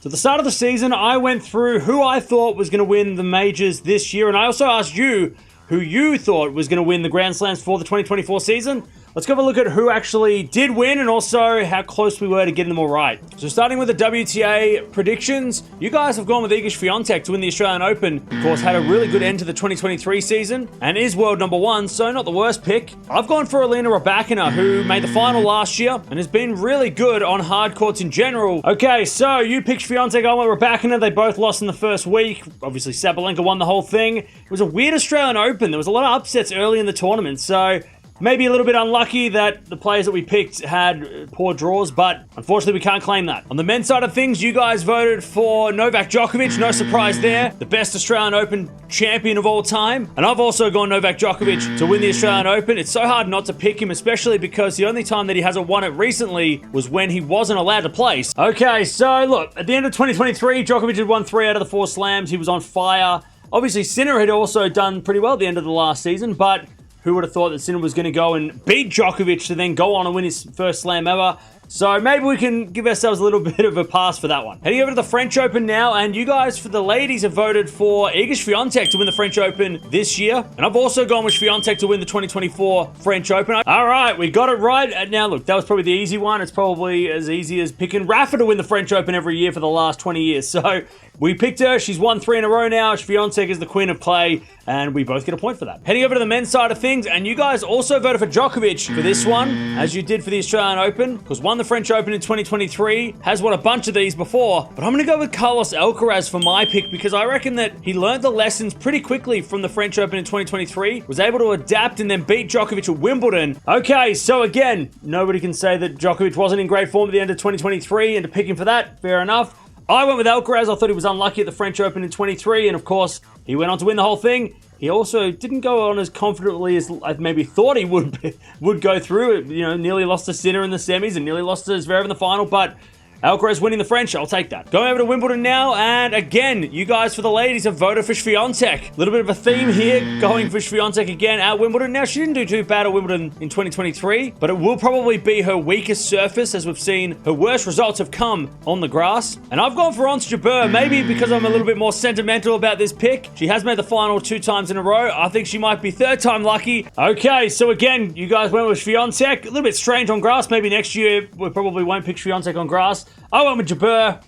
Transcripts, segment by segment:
So at the start of the season, I went through who I thought was going to win the majors this year, and I also asked you who you thought was going to win the Grand Slams for the 2024 season. Let's go have a look at who actually did win and also how close we were to getting them all right. So starting with the WTA predictions, you guys have gone with Iga Swiatek to win the Australian Open. Of course, had a really good end to the 2023 season and is world number one, so not the worst pick. I've gone for Alina Rybakina, who made the final last year and has been really good on hard courts in general. Okay, so you picked Swiatek, I went Rybakina. They both lost in the first week. Obviously, Sabalenka won the whole thing. It was a weird Australian Open. There was a lot of upsets early in the tournament, so maybe a little bit unlucky that the players that we picked had poor draws, but unfortunately we can't claim that. On the men's side of things, you guys voted for Novak Djokovic. No surprise there. The best Australian Open champion of all time. And I've also gone Novak Djokovic to win the Australian Open. It's so hard not to pick him, especially because the only time that he hasn't won it recently was when he wasn't allowed to play. Okay, so look, at the end of 2023, Djokovic had won 3 out of the 4 slams. He was on fire. Obviously, Sinner had also done pretty well at the end of the last season, but who would have thought that Sinner was going to go and beat Djokovic to then go on and win his first slam ever? So maybe we can give ourselves a little bit of a pass for that one. Heading over to the French Open now, and you guys, for the ladies, have voted for Iga Swiatek to win the French Open this year. And I've also gone with Swiatek to win the 2024 French Open. All right, we got it right. Now, look, that was probably the easy one. It's probably as easy as picking Rafa to win the French Open every year for the last 20 years. So we picked her. She's won 3 in a row now. Swiatek is the queen of clay, and we both get a point for that. Heading over to the men's side of things, and you guys also voted for Djokovic for this one, as you did for the Australian Open, because won the French Open in 2023, has won a bunch of these before, but I'm going to go with Carlos Alcaraz for my pick, because I reckon that he learned the lessons pretty quickly from the French Open in 2023, was able to adapt and then beat Djokovic at Wimbledon. Okay, so again, nobody can say that Djokovic wasn't in great form at the end of 2023, and to pick him for that, fair enough. I went with Alcaraz. I thought he was unlucky at the French Open in 23, and of course, he went on to win the whole thing. He also didn't go on as confidently as I maybe thought he would go through. You know, nearly lost to Sinner in the semis and nearly lost to Zverev in the final, but Alcaraz winning the French, I'll take that. Going over to Wimbledon now, and again, you guys for the ladies have voted for Swiatek. A little bit of a theme here, going for Swiatek again at Wimbledon. Now, she didn't do too bad at Wimbledon in 2023, but it will probably be her weakest surface, as we've seen her worst results have come on the grass. And I've gone for Ons Jabeur, maybe because I'm a little bit more sentimental about this pick. She has made the final 2 times in a row. I think she might be 3rd time lucky. Okay, so again, you guys went with Swiatek. A little bit strange on grass. Maybe next year we probably won't pick Swiatek on grass. I went with Jabeur.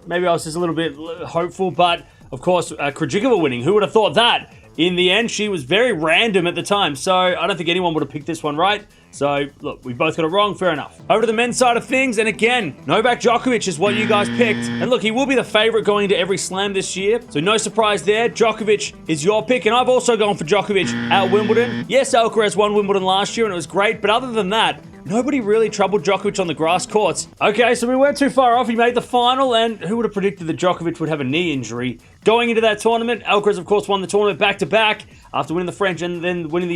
Maybe I was just a little bit hopeful, but of course, Krejcikova winning. Who would have thought that? In the end, she was very random at the time, so I don't think anyone would have picked this one right. So, look, we both got it wrong, fair enough. Over to the men's side of things, and again, Novak Djokovic is what you guys picked. And look, he will be the favorite going into every slam this year, so no surprise there. Djokovic is your pick, and I've also gone for Djokovic at Wimbledon. Yes, Alcaraz won Wimbledon last year, and it was great, but other than that, nobody really troubled Djokovic on the grass courts. Okay, so we weren't too far off. He made the final, and who would have predicted that Djokovic would have a knee injury? Going into that tournament, Alcaraz, of course, won the tournament back-to-back after winning the French and then winning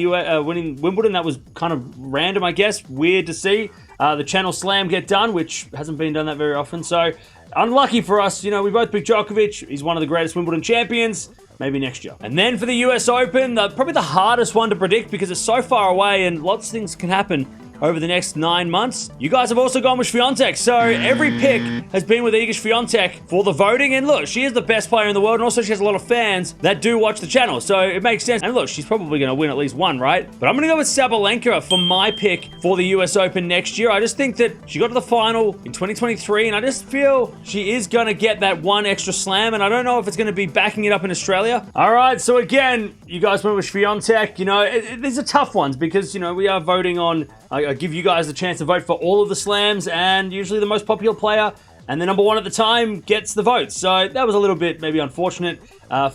winning Wimbledon. That was kind of random, I guess. Weird to see the Channel Slam get done, which hasn't been done that very often. So, unlucky for us. You know, we both picked Djokovic. He's one of the greatest Wimbledon champions. Maybe next year. And then for the US Open, probably the hardest one to predict because it's so far away and lots of things can happen over the next 9 months. You guys have also gone with Swiatek, so every pick has been with Iga Swiatek for the voting, and look, she is the best player in the world, and also she has a lot of fans that do watch the channel, so it makes sense. And look, she's probably going to win at least one, right? But I'm going to go with Sabalenka for my pick for the US Open next year. I just think that she got to the final in 2023, and I just feel she is going to get that one extra slam, and I don't know if it's going to be backing it up in Australia. All right, so again, you guys went with Swiatek. You know, these are tough ones because, you know, we are voting on I give you guys a chance to vote for all of the slams, and usually the most popular player and the number one at the time gets the vote. So that was a little bit maybe unfortunate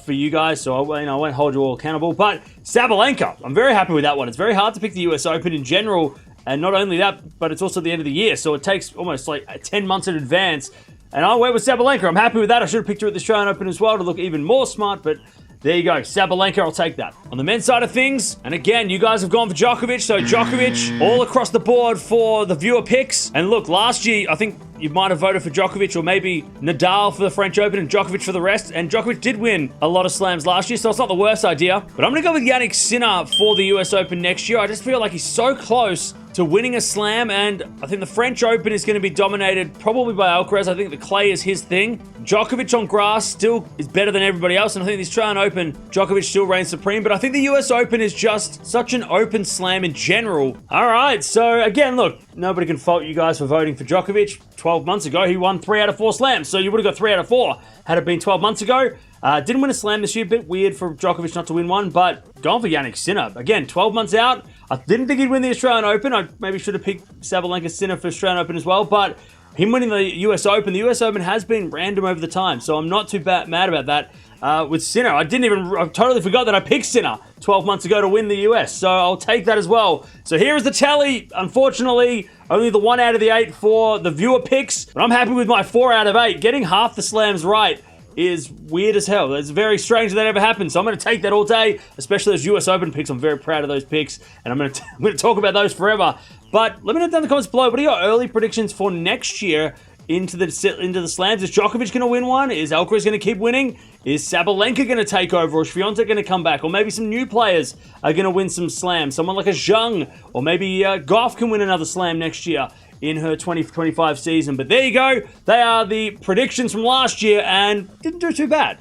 for you guys, so I won't hold you all accountable. But Sabalenka, I'm very happy with that one. It's very hard to pick the US Open in general, and not only that, but it's also the end of the year, so it takes almost like 10 months in advance. And I went with Sabalenka. I'm happy with that. I should have picked her at the Australian Open as well to look even more smart, but there you go, Sabalenka, I'll take that. On the men's side of things, and again, you guys have gone for Djokovic, so Djokovic all across the board for the viewer picks. And look, last year, I think you might have voted for Djokovic or maybe Nadal for the French Open and Djokovic for the rest. And Djokovic did win a lot of slams last year, so it's not the worst idea. But I'm going to go with Jannik Sinner for the US Open next year. I just feel like he's so close to winning a slam, and I think the French Open is going to be dominated probably by Alcaraz. I think the clay is his thing. Djokovic on grass still is better than everybody else, and I think this Australian Open, Djokovic still reigns supreme, but I think the US Open is just such an open slam in general. All right, so again, look, nobody can fault you guys for voting for Djokovic. 12 months ago, he won 3 out of 4 slams, so you would have got 3 out of 4 had it been 12 months ago. Didn't win a slam this year. Bit weird for Djokovic not to win one, but going for Jannik Sinner. Again, 12 months out. I didn't think he'd win the Australian Open. I maybe should have picked Sabalenka Sinner for Australian Open as well, but him winning the US Open, the US Open has been random over the time, so I'm not too mad about that. With Sinner, I totally forgot that I picked Sinner 12 months ago to win the US, so I'll take that as well. So here is the tally. Unfortunately, only the 1 out of the 8 for the viewer picks, but I'm happy with my 4 out of 8. Getting half the slams right is weird as hell. It's very strange that ever happened, so I'm going to take that all day, especially those US Open picks. I'm very proud of those picks, and I'm going to talk about those forever. But let me know down in the comments below, what are your early predictions for next year into the slams? Is Djokovic going to win one? Is Alcaraz going to keep winning? Is Sabalenka going to take over? Or Swiatek going to come back? Or maybe some new players are going to win some slams. Someone like a Zhang, or maybe Gauff can win another slam next year in her 2025 season. But there you go. They are the predictions from last year, and didn't do too bad.